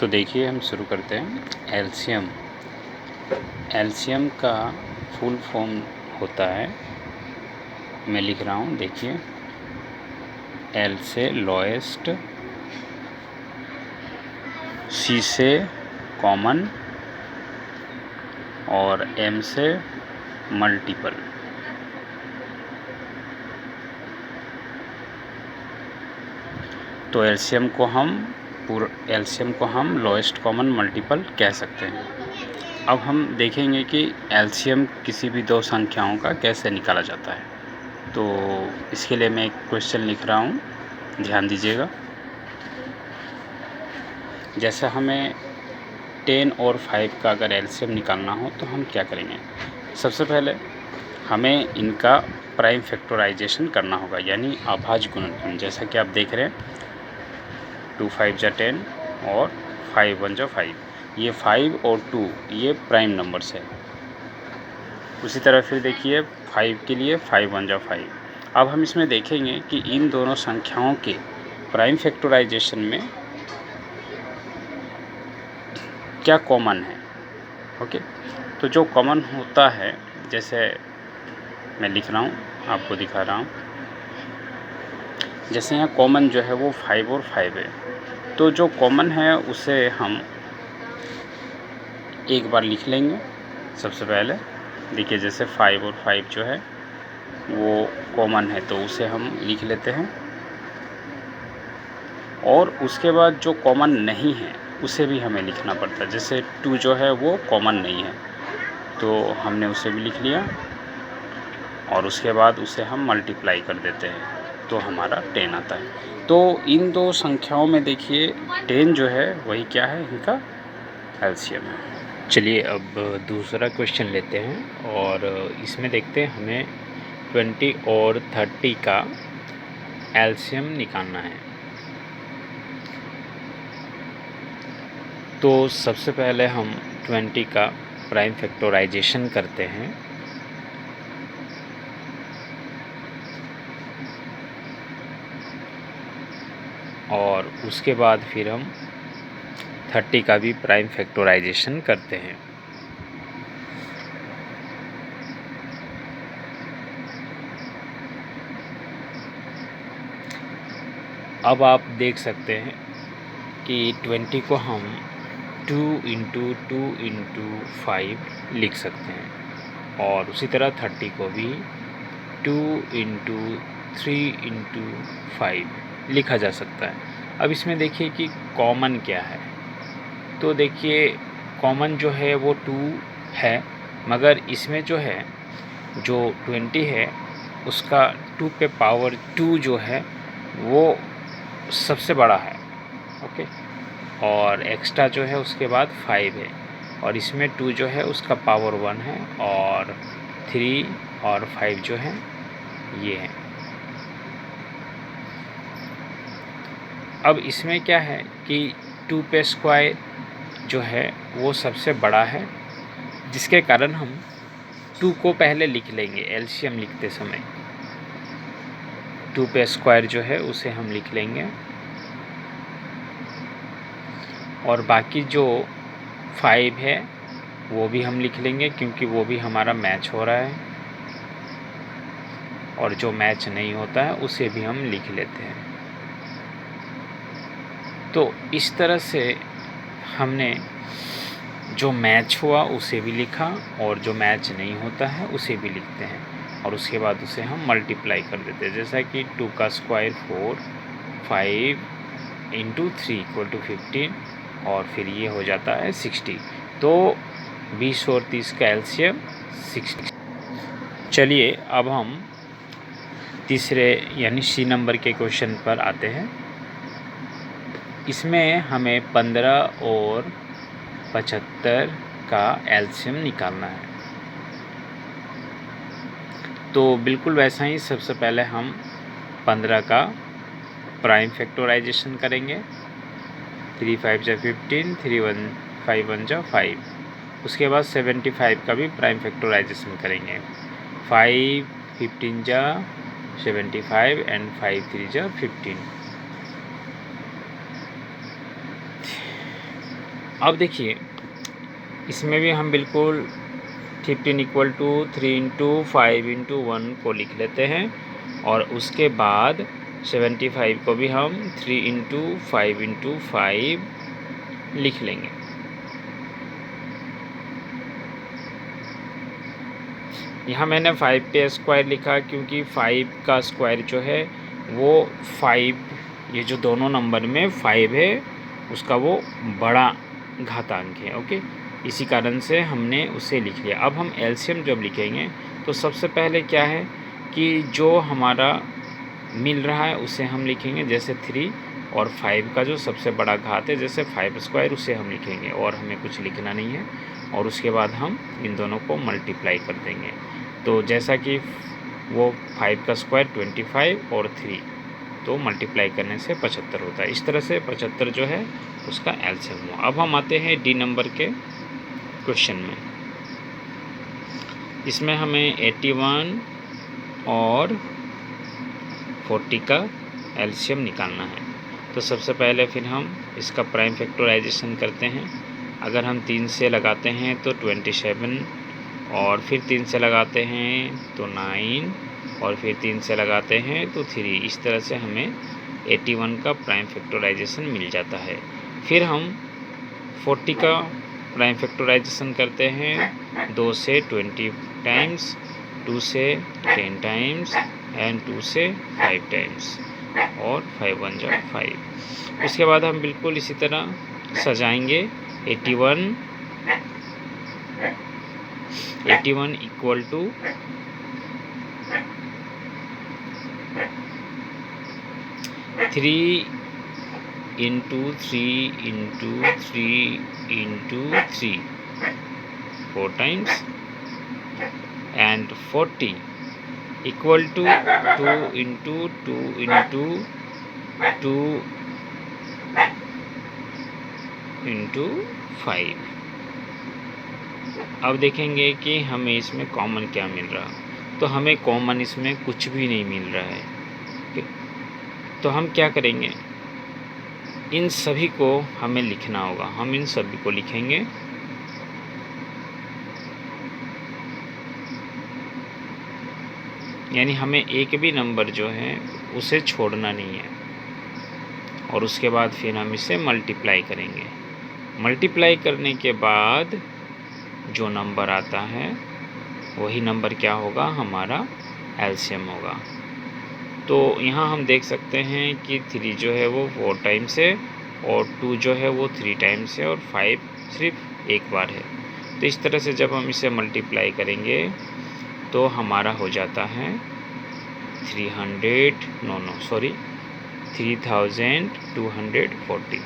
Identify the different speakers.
Speaker 1: तो देखिए हम शुरू करते हैं। एलसीएम एलसीएम का फुल फॉर्म होता है, मैं लिख रहा हूँ, देखिए। एल से लोएस्ट, सी से कॉमन और एम से मल्टीपल। तो एलसीएम को हम लोएस्ट कॉमन मल्टीपल कह सकते हैं। अब हम देखेंगे कि एलसीएम किसी भी दो संख्याओं का कैसे निकाला जाता है। तो इसके लिए मैं एक क्वेश्चन लिख रहा हूँ, ध्यान दीजिएगा। जैसे हमें 10 और 5 का अगर एलसीएम निकालना हो तो हम क्या करेंगे। सबसे पहले हमें इनका प्राइम फैक्टराइजेशन करना होगा, यानी अभाज्य गुणनफल। जैसा कि आप देख रहे हैं, 2 5 जा 10 और 5 1 जा 5। ये 5 और 2 ये प्राइम नंबर्स है। उसी तरह फिर देखिए 5 के लिए 5 1 जा 5। अब हम इसमें देखेंगे कि इन दोनों संख्याओं के प्राइम फैक्टराइजेशन में क्या कॉमन है। ओके, तो जो कॉमन होता है, जैसे मैं लिख रहा हूँ, आपको दिखा रहा हूँ। जैसे यहाँ कॉमन जो है वो 5 और 5 है, तो जो कॉमन है उसे हम एक बार लिख लेंगे। सबसे पहले देखिए, जैसे 5 और 5 जो है वो कॉमन है, तो उसे हम लिख लेते हैं। और उसके बाद जो कॉमन नहीं है उसे भी हमें लिखना पड़ता है। जैसे 2 जो है वो कॉमन नहीं है, तो हमने उसे भी लिख लिया और उसके बाद उसे हम मल्टीप्लाई कर देते हैं, तो हमारा 10 आता है। तो इन दो संख्याओं में देखिए 10 जो है वही क्या है, इनका एलसीएम है। चलिए अब दूसरा क्वेश्चन लेते हैं और इसमें देखते हैं हमें 20 और 30 का एलसीएम निकालना है। तो सबसे पहले हम 20 का प्राइम फैक्टराइजेशन करते हैं। और उसके बाद फिर हम 30 का भी प्राइम फैक्टराइजेशन करते हैं। अब आप देख सकते हैं कि 20 को हम 2 × 2 × 5 लिख सकते हैं, और उसी तरह 30 को भी 2 × 3 × 5 लिखा जा सकता है। अब इसमें देखिए कि कॉमन क्या है। तो देखिए कॉमन जो है वो 2 है, मगर इसमें जो है जो 20 है उसका 2 पे पावर 2 जो है वो सबसे बड़ा है। ओके, और एक्स्ट्रा जो है उसके बाद 5 है, और इसमें 2 जो है उसका पावर 1 है, और 3 और 5 जो है ये है। अब इसमें क्या है कि 2 पे स्क्वायर जो है वो सबसे बड़ा है, जिसके कारण हम 2 को पहले लिख लेंगे एलसीएम लिखते समय। 2 पे स्क्वायर जो है उसे हम लिख लेंगे, और बाकी जो 5 है वो भी हम लिख लेंगे, क्योंकि वो भी हमारा मैच हो रहा है, और जो मैच नहीं होता है उसे भी हम लिख लेते हैं। तो इस तरह से हमने जो मैच हुआ उसे भी लिखा, और जो मैच नहीं होता है उसे भी लिखते हैं, और उसके बाद उसे हम मल्टीप्लाई कर देते हैं। जैसा कि 2 का स्क्वायर 4, 5 × 3 = 15, और फिर ये हो जाता है 60। तो 20 और 30 का एलसीएम 60। चलिए अब हम तीसरे यानी सी नंबर के क्वेश्चन पर आते हैं। इसमें हमें 15 और 75 का एलसीएम निकालना है। तो बिल्कुल वैसा ही सबसे पहले हम 15 का प्राइम फैक्टराइजेशन करेंगे। 3 5 जा 15, 5 1 जा 5। उसके बाद 75 का भी प्राइम फैक्टराइजेशन करेंगे। 5 15 जा 75 एंड 5 3 जा 15। अब देखिए इसमें भी हम बिल्कुल 15 इक्वल टू 3 इंटू 5 इंटू 1 को लिख लेते हैं और उसके बाद 75 को भी हम 3 इंटू 5 इंटू 5 लिख लेंगे। यहाँ मैंने 5 पे स्क्वायर लिखा क्योंकि 5 का स्क्वायर जो है वो 5, ये जो दोनों नंबर में 5 है उसका वो बड़ा घातांक है। ओके, इसी कारण से हमने उसे लिख लिया। अब हम एलसीएम जब लिखेंगे तो सबसे पहले क्या है कि जो हमारा मिल रहा है उसे हम लिखेंगे, जैसे 3 और 5 का जो सबसे बड़ा घात है जैसे 5 स्क्वायर उसे हम लिखेंगे और हमें कुछ लिखना नहीं है। और उसके बाद हम इन दोनों को मल्टीप्लाई कर देंगे। तो जैसा कि वो 5 का स्क्वायर 25 और 3, तो मल्टीप्लाई करने से 75 होता है। इस तरह से 75 जो है उसका एलसीएम हुआ। अब हम आते हैं डी नंबर के क्वेश्चन में। इसमें हमें 81 और 40 का एलसीएम निकालना है। तो सबसे पहले फिर हम इसका प्राइम फैक्टराइजेशन करते हैं। अगर हम 3 से लगाते हैं तो 27, और फिर 3 से लगाते हैं तो 9, और फिर 3 से लगाते हैं तो 3। इस तरह से हमें 81 का प्राइम फैक्टराइजेशन मिल जाता है। फिर हम 40 का प्राइम फैक्टराइजेशन करते हैं 2 से 20 टाइम्स, 2 से 10 टाइम्स एंड 2 से 5 टाइम्स, और 5 1 जा 5। उसके बाद हम बिल्कुल इसी तरह सजाएंगे। 81 equal to 3 into 3 into 3 into 3 4 times, and 40 equal to 2 into 2 into 2 into 5। अब देखेंगे कि हमें इसमें कॉमन क्या मिल रहा। तो हमें कॉमन इसमें कुछ भी नहीं मिल रहा है। ओके, तो हम क्या करेंगे, इन सभी को हमें लिखना होगा। हम इन सभी को लिखेंगे। यानी हमें एक भी नंबर जो है उसे छोड़ना नहीं है। और उसके बाद फिर हम इसे मल्टीप्लाई करेंगे। मल्टीप्लाई करने के बाद जो नंबर आता है वही नंबर क्या होगा, हमारा एलसीएम होगा। तो यहाँ हम देख सकते हैं कि 3 जो है वो 4 टाइम्स है, और 2 जो है वो 3 टाइम्स है, और 5 सिर्फ एक बार है। तो इस तरह से जब हम इसे मल्टीप्लाई करेंगे तो हमारा हो जाता है 3240।